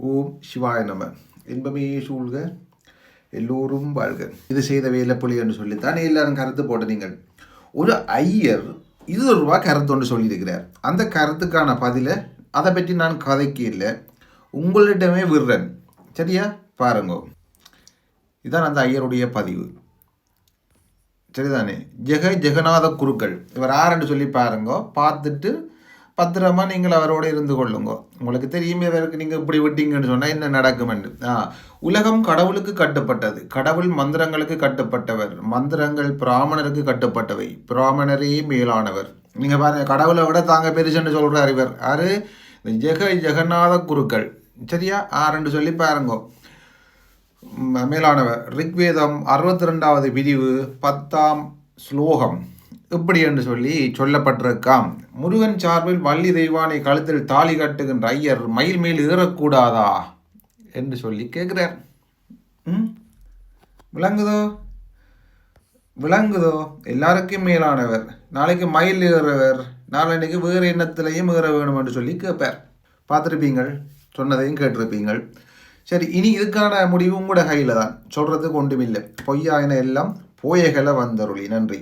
ஓம் சிவாய நம. இன்பமே சூழ்க எல்லோரும் வாழ்க. இது செய்த வேலைப்புலி என்று சொல்லித்தான் எல்லாரும் கருத்து போட்ட நீங்கள். ஒரு ஐயர் 20 ரூபா கருத்து ஒன்று சொல்லியிருக்கிறார். அந்த கருத்துக்கான பதிலை அதை பற்றி நான் கதைக்கு இல்லை, உங்களிடமே விடுறேன். சரியா? பாருங்க, இதான் அந்த ஐயருடைய பதிவு. சரிதானே? ஜெகநாத குருக்கள் இவர் யாருன்னு சொல்லி பாருங்க, பார்த்துட்டு பத்திரமா நீங்கள் அவரோடு இருந்து கொள்ளுங்க. உங்களுக்கு தெரியும் இவருக்கு நீங்கள் இப்படி விட்டீங்கன்னு சொன்னால் என்ன நடக்குமென்று. உலகம் கடவுளுக்கு கட்டுப்பட்டது, கடவுள் மந்திரங்களுக்கு கட்டுப்பட்டவர், மந்திரங்கள் பிராமணருக்கு கட்டுப்பட்டவை, பிராமணரே மேலானவர். நீங்கள் பாருங்கள், கடவுளை விட தாங்க பெருசுன்னு சொல்கிறார் இவர். யாரு? இந்த ஜெகநாத குருக்கள். சரியா? ஆறுன்னு சொல்லி பாருங்க. மேலானவர். ரிக்வேதம் 62வது பிரிவு 10ஆம் ஸ்லோகம் இப்படி என்று சொல்லி சொல்லப்பட்டிருக்காம். முருகன் சார்பில் வள்ளி தெய்வானை கழுத்தில் தாலி கட்டுகின்ற ஐயர் மயில் மேல் ஏறக்கூடாதா என்று சொல்லி கேட்கிறார். விளங்குதோ? எல்லாருக்கும் மேலானவர், நாளைக்கு மயில் ஏறுறவர், நாளைக்கு வேறு எண்ணத்திலையும் ஏற வேணும் என்று சொல்லி கேட்பார். பார்த்துருப்பீங்கள், சொன்னதையும் கேட்டிருப்பீங்கள். சரி, இனி இதுக்கான முடிவு உங்களோட கையில் தான். சொல்கிறதுக்கு ஒன்றுமில்லை. பொய்யாயின எல்லாம் போயகளை வந்தருளி. நன்றி.